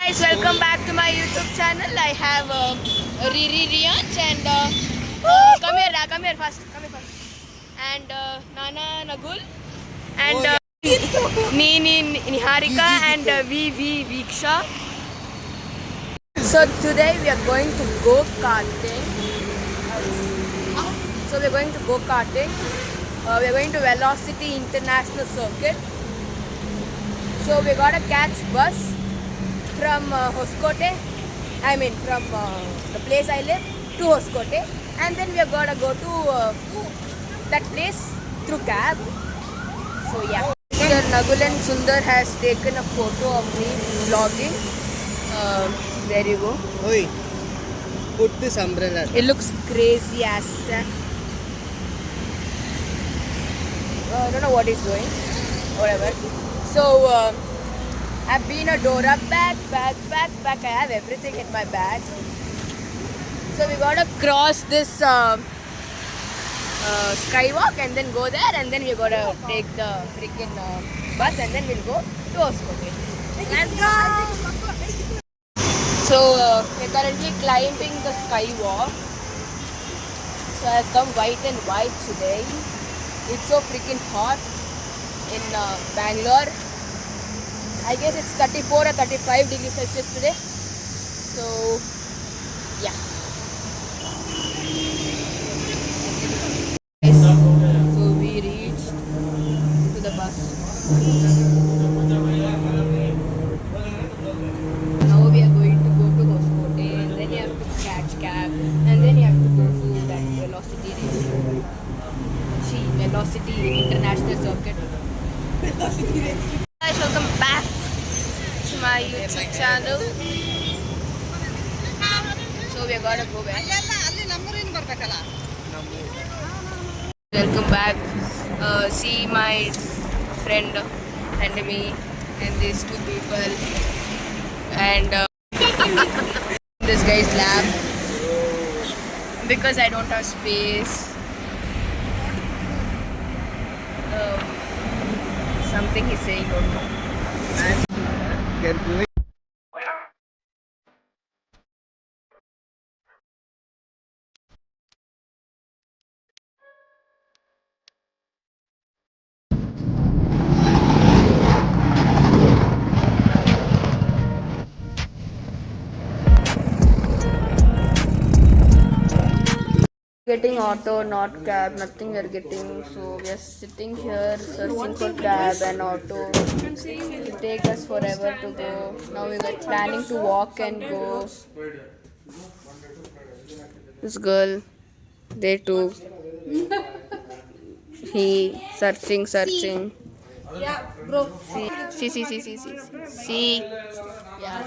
Guys, welcome back to my YouTube channel. I have Riri Riyanch and come here first, and Nana Nagul and Nini Niharika and V Viksha. So today we are going to go karting. We are going to Velocity International Circuit. So we gotta catch bus from Hoskote, from the place I live to Hoskote, and then we are gonna go to that place through cab. So yeah, Mr. Nagul and Sundar has taken a photo of me vlogging. There you go. Oi, put this umbrella. It looks crazy as I don't know what he's doing. Whatever. So I've been a Dora bag. I have everything in my bag. So we gotta cross this skywalk and then go there, and then we gotta take the freaking bus, and then we'll go to Hoskote. Let's go! So we're currently climbing the skywalk. So I've come white and white today. It's so freaking hot in Bangalore. I guess it's 34 or 35 degrees Celsius today. So yeah. So we reached to the bus. Now we are going to go to Hoskote, and then you have to catch cab, and then you have to go to that Velocity race. Velocity International Circuit. Guys, welcome back to my YouTube channel. So we are gonna go back. Welcome back. See my friend and me and these two people and this guy's lab because I don't have space. Something he's saying, don't know. Get going. Getting auto, not cab, nothing we are getting. So we are sitting here searching for cab and auto. It will take us forever to go. Now we were planning to walk and go. This girl, they too. He searching. Yeah, bro. See. Yeah.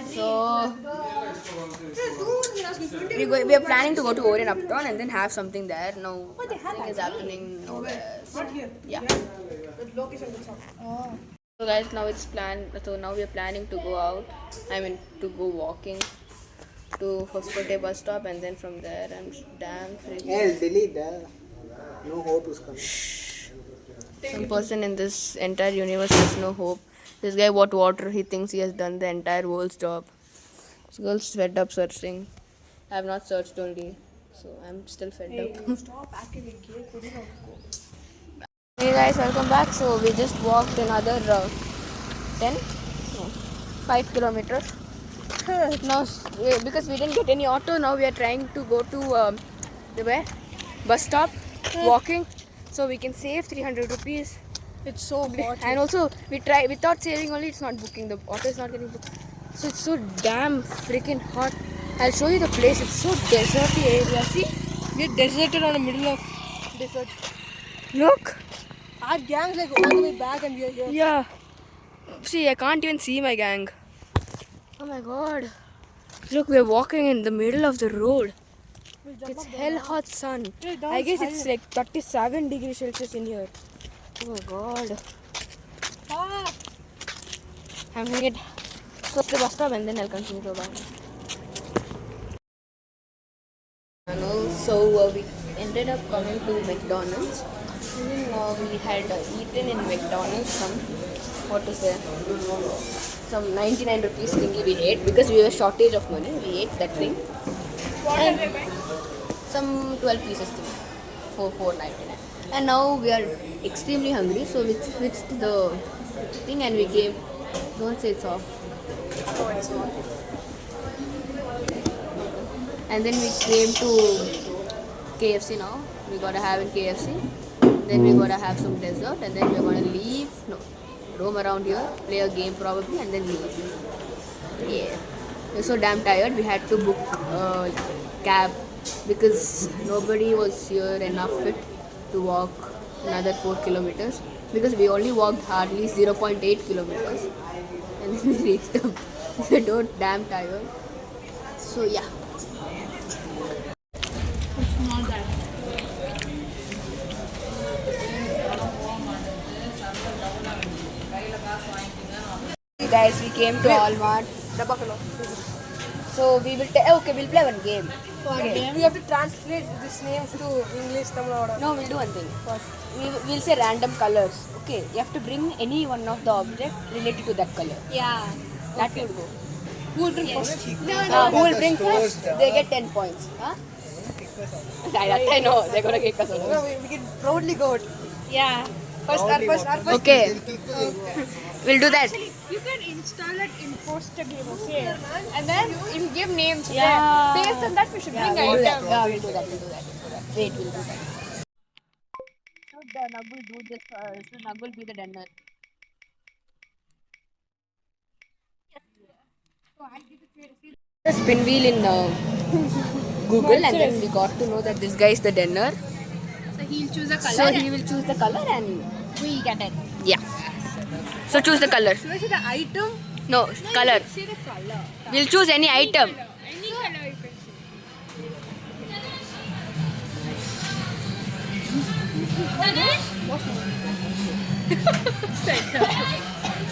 So we are planning to go to Orient Uptown and then have something there. No, nothing is happening nowhere. So, yeah. So guys, now it's planned. So now we are planning to go out. To go walking to Hoskote bus stop, and then from there I'm damn freaking. Hey, delete that. No hope is coming. Some person in this entire universe has no hope. This guy bought water. He thinks he has done the entire world's job. This girl's fed up searching. I have not searched only, so I'm still fed up. Stop acting like you. Hey guys, welcome back. So we just walked another 5 kilometers. Now, because we didn't get any auto, now we are trying to go to the bus stop, walking, so we can save 300 rupees. It's so hot. And also, we thought saving only, it's not booking. The auto is not getting booked. So it's so damn freaking hot. I'll show you the place. It's so deserty area. See, We're deserted on the middle of desert. look. Our gang's like all the way back and we're here. Yeah. See, I can't even see my gang. Oh my god. Look, we're walking in the middle of the road. It's hell hot sun. I guess it's like 37 degrees Celsius in here. Oh my god. Ah, I'm gonna get close to the bus stop and then I'll continue to back. So we ended up coming to McDonald's. And then we had eaten in McDonald's some, what to say. some 99 rupees thingy we ate because we were shortage of money. We ate that thing. And some 12 pieces thing for 4.99. And now we are extremely hungry, so we switched the thing and we came. Don't say it's off. And then we came to KFC now. We gotta have in KFC. Then we gotta have some dessert, and then we're gonna leave. No, roam around here, play a game probably, and then leave. Yeah. We're so damn tired. We had to book a cab because nobody was here enough fit to walk another 4 kilometers. Because we only walked hardly 0.8 kilometers, and then we reached them. We're so damn tired. So yeah. Guys, we came to Walmart. So we will we'll play one game. We have to translate these names to English, Tamil or No, we'll do one thing. We'll say random colors. Okay, you have to bring any one of the object related to that color. Yeah. That will go. Who will drink first? Who will bring first? They get 10 points. Huh? I know. They're gonna kick us out. No, we can proudly go out. Yeah. Our first. Okay. We'll do that. You can install it in poster game, okay? And then you give names. Yeah. Based on that, we should bring We'll do that. items. Yeah, we'll do that. Wait, we'll do that. Should Nagul do this? Should Nagul be the dinner? The spin wheel in Google, and then we got to know that this guy is the dinner. So he'll choose a color. So he will choose the color, and we get it. yeah. So choose the color. Should I say the item? No, color. See the color. We'll choose any item. Any color you can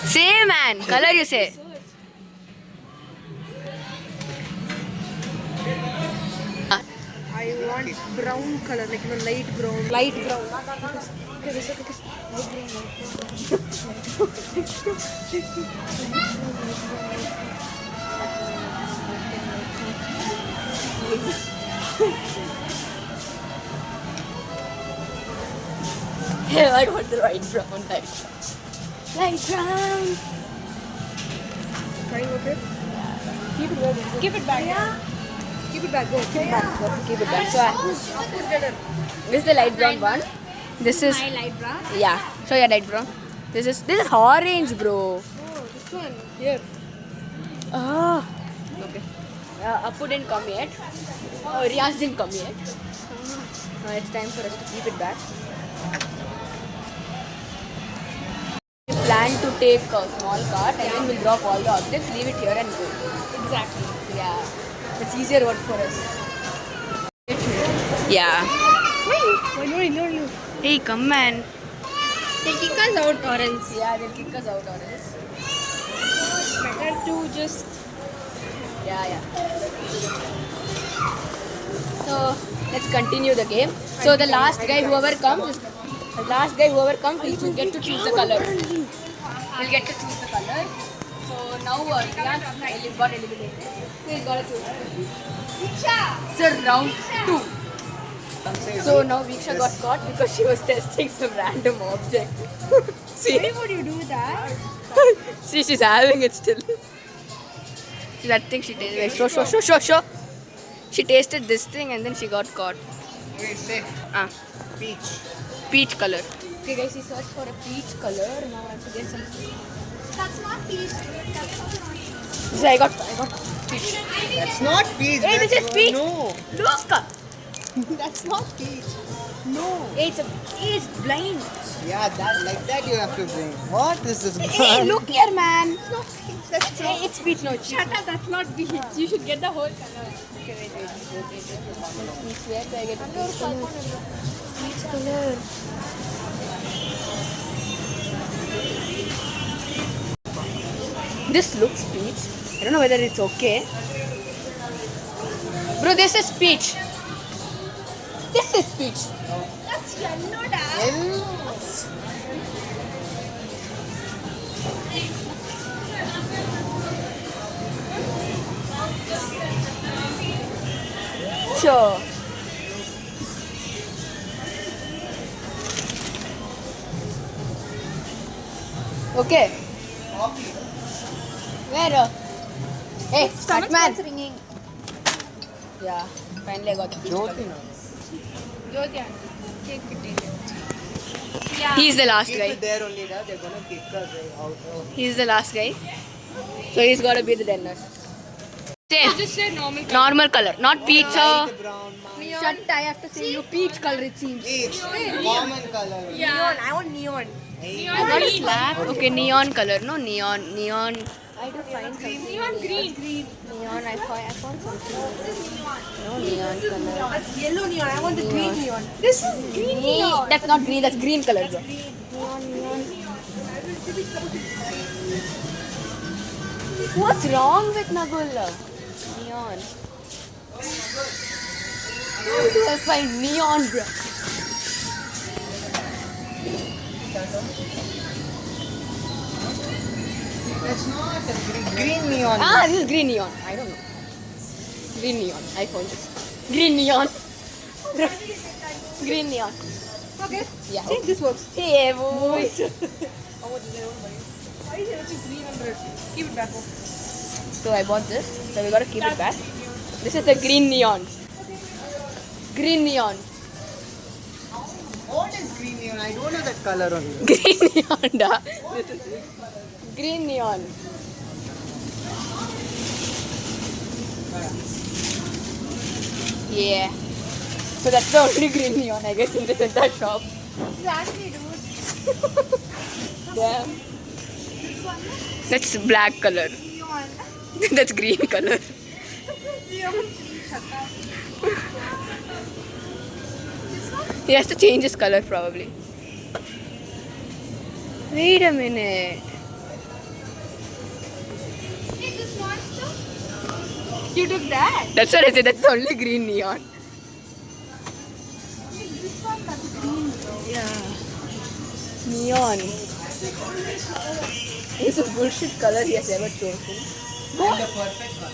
Say man, color you say. I want brown color, like light brown. Light brown. Okay, this is I want the right brown type. Light brown. Fine, okay. Keep it back. Yeah. Keep it back. Go. Keep it back. Keep it back. So this is the light brown one. This is my light brown. yeah. Show your light brown. This is orange, bro. Oh, this one. Here. Ah. Okay. Appu didn't come yet. Oh, Riyaz didn't come yet. Now it's time for us to keep it back. We plan to take a small cart and then we'll drop all the objects, leave it here and go. Exactly. Yeah. It's easier work for us. Yeah. No. Hey, come man. They kick us out or else. Yeah, they'll kick us out on us. Better to just. Yeah. So let's continue the game. So the last guy, whoever comes, will get to choose the color. We'll get to choose the color. So now Riyaz got eliminated. So he's got to choose. So round 2. So now Viksha got caught because she was testing some random object. See? Why would you do that? See, she's having it still. See, that thing she tasted. Show. She tasted this thing and then she got caught. Wait, say peach Peach color. Okay guys, he searched for a peach color. Now I have to get some. That's not peach. So I got peach. That's not peach. Hey, this is peach. No. Look! That's not peach. No. It's blind. Yeah, like that you have to bring. What is this? Hey, look here, man. That's Hey, it's peach. No, Shut up, that's not peach. You should get the whole color. Okay, wait. Peach, where do I get peach color? Peach color. This looks peach. I don't know whether it's okay. Bro, this is peach. This is peach. That's yellow, Dad. sure. Okay. Where? Hey, Batman. ringing. Yeah, finally I got the peach color. Jyoti, no? Jyoti, take it. He's the last Keep guy. it there only, they're gonna kick us out of. He's the last guy. So he's got to be the dinner. Say Just say normal. normal color, not peach. Light brown, Shut, I have to say you peach color it seems. peach, common color. Neon, I want neon. Hey, I got a slab. Okay, neon color. No, neon. I do find something. Neon green. Neon, I found something. No, neon color. That's yellow neon, I want the green neon. This is green neon. That's not green, that's green color. Bro. What's wrong with Nagul? Neon. How do I find neon, bro? That's not a green neon. Ah, this is green neon. I don't know. Green neon. I found this. Green neon. Green neon. Okay. Yeah. See, this works. Hey, boys. How much is it? Why is it 300? Keep it back. So I bought this. So we gotta keep it back. This is the green neon. Green neon. What is green neon? I don't know that color only. Green neon, da. This is green neon. Yeah. So that's the only green neon I guess in this entire shop. Exactly, dude. Damn. That's black color. Neon. That's green color. He has to change his color probably. Wait a minute. Hey, this monster. You took that. That's what I said. That's the only green neon. This one that's green, bro. Neon. This is bullshit color he has ever chosen. And the perfect one.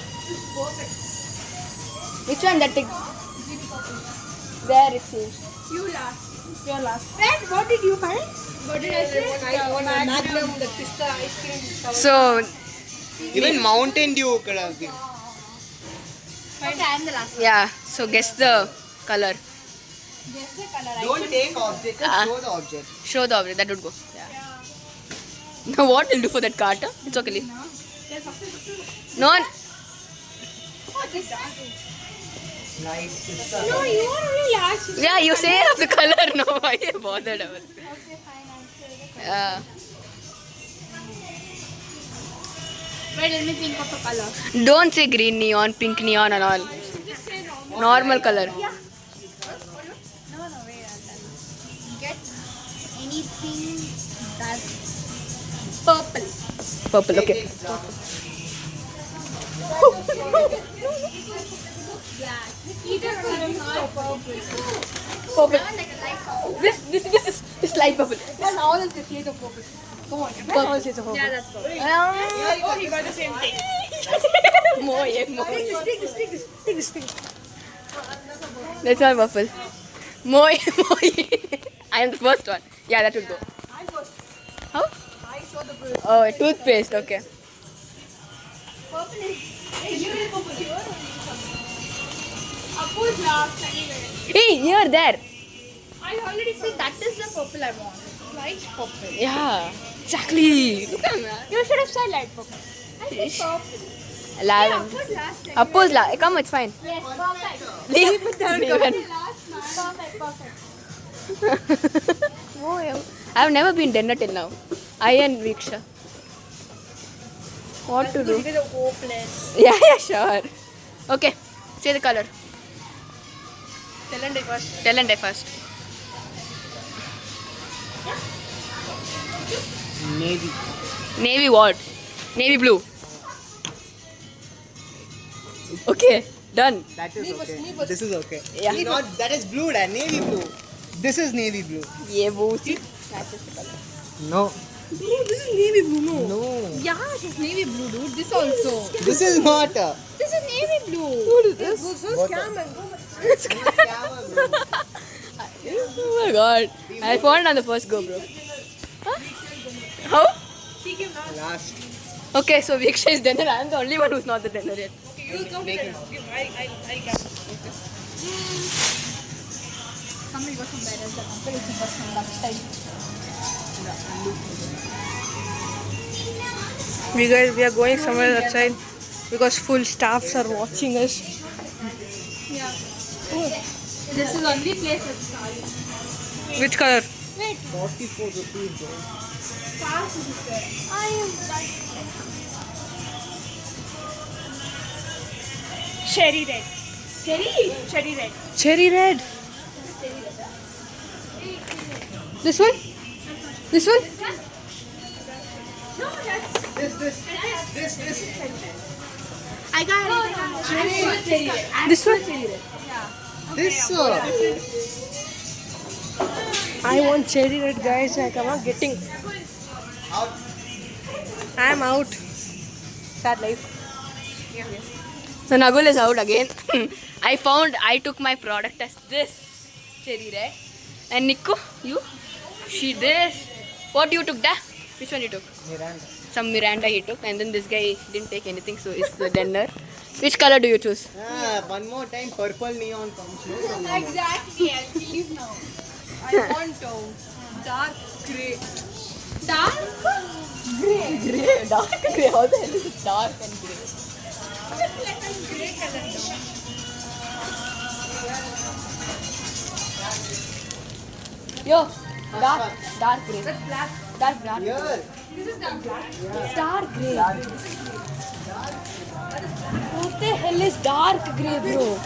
Which one? That thing? There it seems. You last. Your last. And what did you find? What did I say? I want a Magnum, the pista ice cream. So Even Mountain Dew could have been. Okay, I'm the last. yeah. So guess the color. Guess the color. Don't take object, just show the object. Show the object. That would go. Yeah. Now what will do for that cart? Huh? It's okay. Leave. No. Light pista. No, you are only last. Yeah, you say of the color. No, why are you bothered about it? Okay, fine. I'll say the color. Yeah. Wait, let me think of a color. Don't say green neon, pink neon, and all. Just say normal. Normal color. No, wait. I'll tell you. Get anything that's purple. Purple. Okay. Take brown. Black. Either color is purple. Purple. Like a light purple. This light purple. That's all is the shades of purple. Come on, that's all shades of purple. Yeah, that's purple. Oh, he got the same thing. Take this. That's not purple. Moi. I am the first one. Yeah, that would go. I first. How? I saw the bird. Oh, toothpaste. Okay. Purple is. Hey, you will purple. Appu's last anyway. Hey, you're there. I already said that is the purple I want. Light purple. Yeah. Exactly. Look at that. You should have said light purple. I said purple. Lavender. Appu's last. Appu's la. Come, it's fine. Yes, perfect. Leave it there. Last man. Perfect. I've never been dinner till now. I and Viksha. What to do? It is a hopeless. Yeah, sure. Okay. Say the color. Tell and first. Tell and I first. Navy. Navy what? Navy blue. Okay, done. That is Me first, okay. me first. This is okay. Yeah. It's not, that is blue, that navy blue. This is navy blue. Yeah, boo. See? No. Bro, this is navy blue, no. No. Yeah, this is navy blue, dude. This also. This is not a. This is navy blue. What is this? Go scam and go. Oh my god. I found on the first go, bro. Huh? How? Last. Okay, so Viksha is dinner. I'm the only one who's not the dinner yet. You come to the I can. Somebody got some better. The company is first from lunchtime. We are going somewhere outside because full staffs are watching us. Yeah. Oh, this is only place that's starting. Which color? Wait, 44 rupees, bro. fast is there. I am cherry red. Cherry? Cherry red. Cherry red. This one? This one? No, that's. This. I got it. Cherry red. This one? This I want cherry red, guys. Like, I'm not getting. Out. I'm out. Sad life. So Nagul is out again. I took my product as this cherry red. And Niku, you? She this. What you took, da? Which one you took? Miranda. Some Miranda he took. And then this guy didn't take anything, so it's the dinner. Which color do you choose? One more time, purple neon comes. No? Exactly. I'll leave now. I want dark grey. Dark? Grey. Dark grey. How the hell is it dark and grey? Grey color. Yo, dark grey. That's black. Dark black. Here. This is dark black. Dark grey. What the hell is dark grey, bro?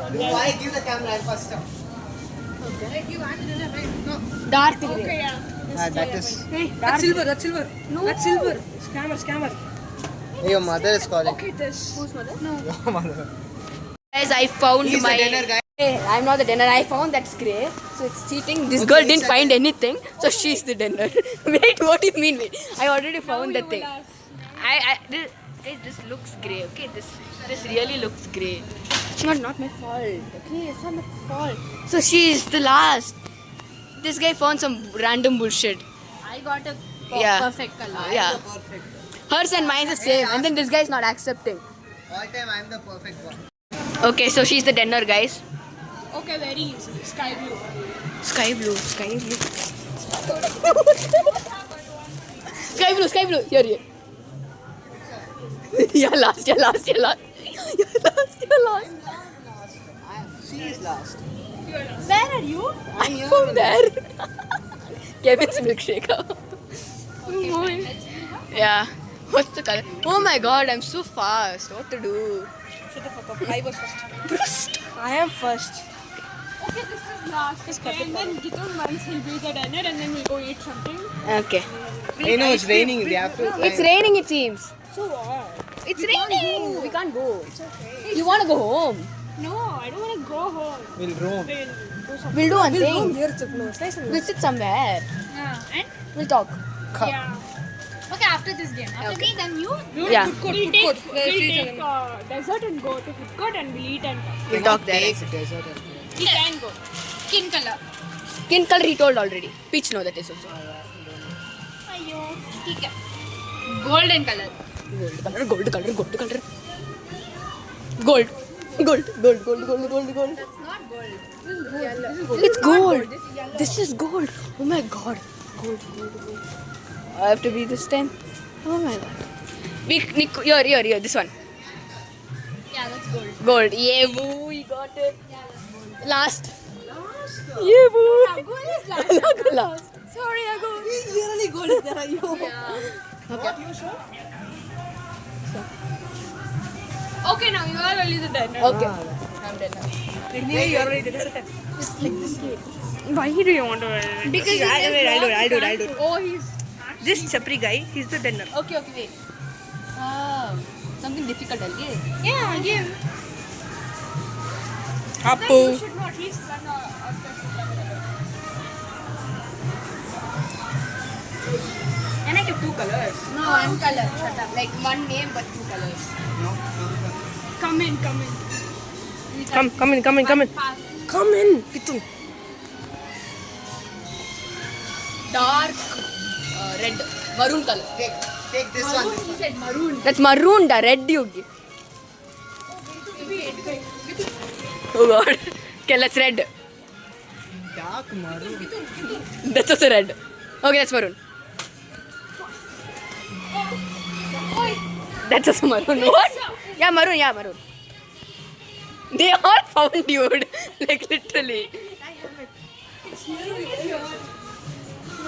Do I give the camera first? Dark grey. Okay, yeah. That is. That's silver. That's silver. No. That's silver. Scammer. Your mother is calling. Okay, this. Whose mother? Your mother. Guys, I found He's my. the dinner guy. Hey, I'm not the dinner. I found that's grey. So it's cheating. This girl didn't find anything. So she's the dinner. Wait, what do you mean? Wait, I already found the thing. This looks grey. Okay, this really looks grey. It's not my fault. Okay, it's not my fault. So she's the last. This guy found some random bullshit. I got a Yeah. perfect color. Yeah. Perfect. Hers and mine is the same. And then this guy is not accepting. All time I'm the perfect one. Okay, so she's the dinner, guys. Okay, very easy. Sky blue. Sky blue. Sky blue. Here. You're last. She is last. Where are you? I'm here. From there. Kevin's milkshake. Yeah. What's the color? Oh my god, I'm so fast. What to do? Shut the fuck up. I was first. First. I am first. Okay, this is last. Okay, and then Gitun once he'll be the dinner and then we'll go eat something. Okay. Hey, no, it's raining. We have to. It's raining, it seems. So what? It's raining. We can't go. It's okay. You want to go home? No, I don't want to go home. We'll roam. We'll do something. We'll do one We'll roam thing. here, Chukno. It's nice and We'll sit somewhere. Yeah, and? We'll talk. Yeah. Okay, after this game. After me, then you? Yeah. We'll take dessert and go to food court and we'll eat and talk. We'll talk there. Take desert. We can go. Skin color. Skin color he told already. Peach no, that is also. Ayyo. ठीक है. Golden color. Gold color. Gold. That's not gold. It's gold. This is gold. Oh my god. Gold. I have to be this time. Oh my god. Here, this one. Yeah, that's gold. Gold. Yeah, boo, we got it. Yeah, that's gold. Last. Yeah, boo. Gold is last. Last. Sorry, I go. really gold. There are you. Yeah. Okay. Okay, now you are only the dinner. Okay. I'm done now. Anyway, you already did it. Why do you want to? Because I'll do it. Oh, he's. This Chapri guy, he's the dinner. Okay, wait. Something difficult, I'll give. Yeah, give. Appu. Then you should not. He's one of Can I give 2 colors? No, one color. Shut up. Like one name but 2 colors. No. Come in. Come in. Fast. Come in, Kitun. Dark red, maroon color. Take this one. He said maroon. That's maroon, the red you give. Oh god. Okay, let's red. Dark maroon. That's also red. Okay, that's maroon. That's also maroon. What? Yeah, maroon. They all found dude. Like literally. So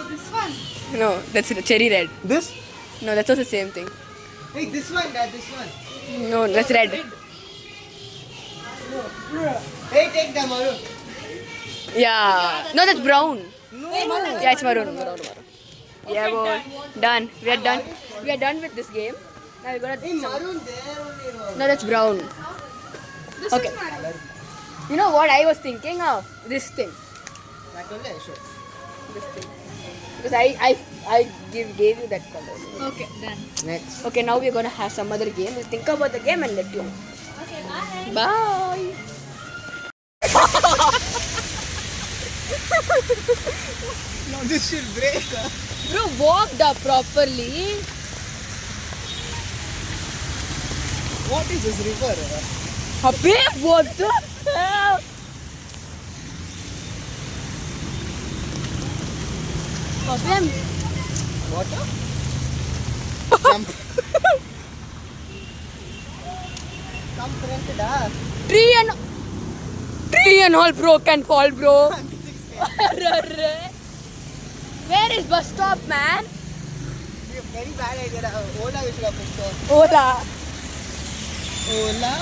this one. No, that's cherry red. This? No, that's also the same thing. Hey, this one, Dad, this one. No, that's red. Hey, take the maroon. Yeah. No, that's brown. No. Yeah, it's maroon. Yeah, boy. Done. We are done. We are done with this game. Now we gotta. Hey, maroon there only. No, that's brown. This Okay. is maroon. You know what I was thinking of? This thing. That only I showed. This thing. Because I gave you that color. Okay, done. Next. Okay, now we're gonna have some other game. We'll think about the game and let you know. Okay, bye. Bye. No, this should break. Bro, walked up properly. What is this river? Abbe, what the hell? Abbe, Water? Jump. Come front, da. tree and all broke and fall, bro. Where is bus stop, man? Very bad idea. Ola we should have picked up. Ola. Ola?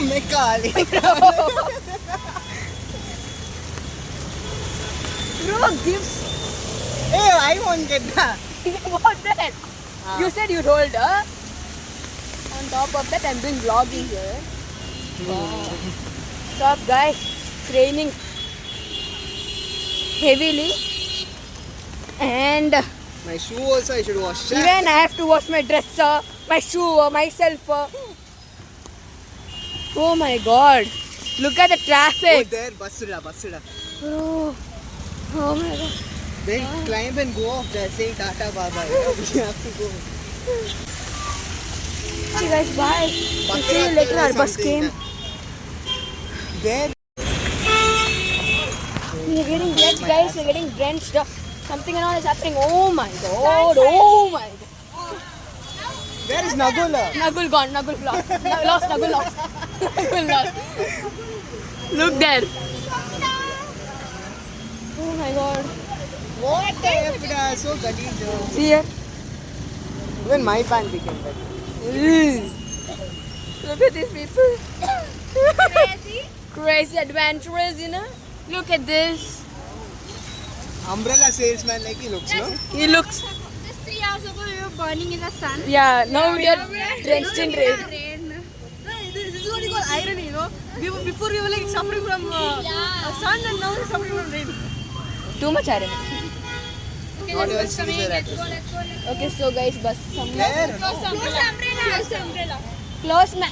मैं काली. Bro, gives. Hey, I won't get that. What then? You said you'd hold her. On top of that, I'm doing vlogging here. What's up, guys? It's raining heavily. And My shoe also I should wash. even I have to wash my dress, my shoe, myself. Oh my god. Look at the Oh, traffic. there, basura. Bro. Oh my god. Then climb and go off there saying Tata Baba. We have to go. See you guys, bye. We'll see you later. Our bus came. There. We're getting wet, guys. We're getting drenched. Something and all is happening. Oh my god. Oh my god. Where is Nagula? Nagul gone. Nagul lost. Nagul lost. Nagul lost. Look there. Oh my god. What the F? So gully. See here. Even my pants became dirty. Look at these people. Crazy adventurers, you know. Look at this. Umbrella salesman like he looks, no? He looks. Just 3 hours ago, we were burning in the sun. Yeah, now we are drenched in rain. This is what you call irony, you know. Before we were like suffering from sun and now we're suffering from rain. Too much iron. Not even season at this. Okay, so guys, bus somewhere. Where? Close umbrella. Close, man.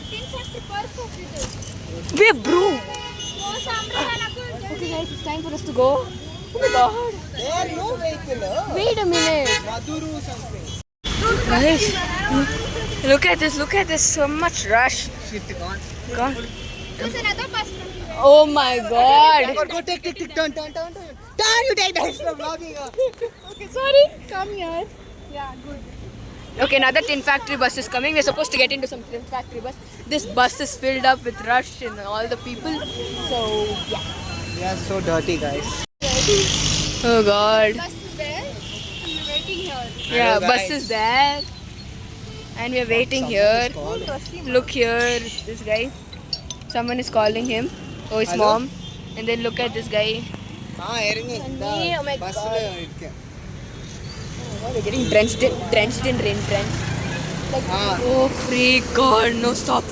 Be broom. Close umbrella. Okay, guys, it's time for us to go. Oh my god. There no vehicle. Wait a minute. Maduru something. Guys, look at this. So much rush. Shit, gone. God. There's another bus. Oh my god. Go take, turn. Turn, you take that. Stop vlogging. Okay, sorry. Come here. Yeah, good. Okay, another tin factory bus is coming. We're supposed to get into some tin factory bus. This bus is filled up with rush and all the people. So, yeah. We are so dirty, guys. Oh god. Bus is there. And we're waiting here. Yeah, Hello, bus guys. is there. And we're waiting here. Look here, this guy. Someone is calling him. Oh, his Hello? mom. And then look at this guy. Errangi. Oh my Bus God. le We're getting drenched in rain. Like, Ah. oh freak god, no, stop.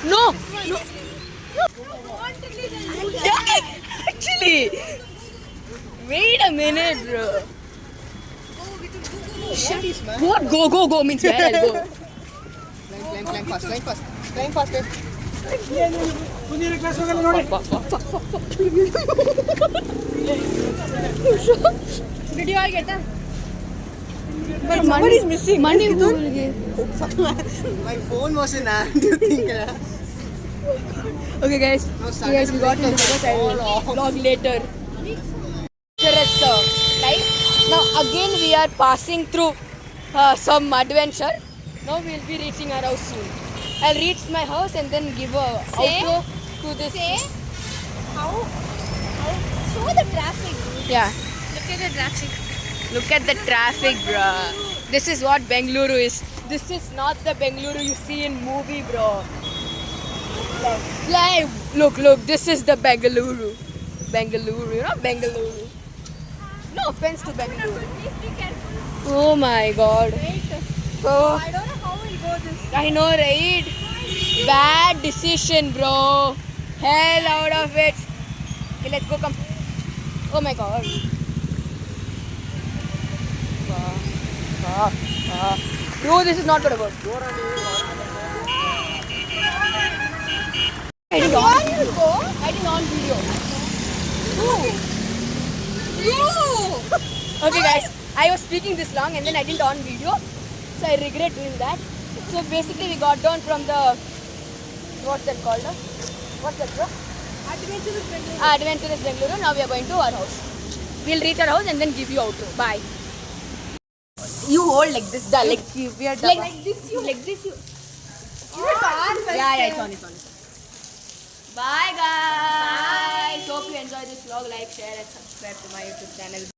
No. Yeah, actually. Wait a minute, bro. What is man? What? Go means where I'll go. climb fast, climb fast. Climb fast. Did you all get them? But money is missing. Money My phone was in hand, do you think? Okay guys, No, so guys, we got into this. I will vlog later. Right? Now again we are passing through some adventure. Now we will be reaching our house soon. I'll reach my house and then give a outro to this. How show the traffic. Yeah. Look at the traffic. Look at the traffic, bruh. This is what Bengaluru is. This is not the Bengaluru you see in movie, bro. Like, look, this is the Bengaluru. Bengaluru, you know Bengaluru. No offense to Bengaluru. Please be careful. Oh my god. Oh, I don't know how we'll go this. I know, right? Bad decision, bro. Hell out of it. Okay, let's go, come. Oh my god. No, this is not gonna work. I didn't on video. Okay guys, I was speaking this long and then I didn't on video. So I regret doing that. So basically we got down from the, what's that called? What's that, bro? Adventurous Bengaluru. Adventurous Bengaluru. Now we are going to our house. We'll reach our house and then give you outro. Bye. You hold like this, da, like We are like this. You like this. You. Yeah, it's on. Bye guys. Hope you enjoy this vlog. Like, share, and subscribe to my YouTube channel.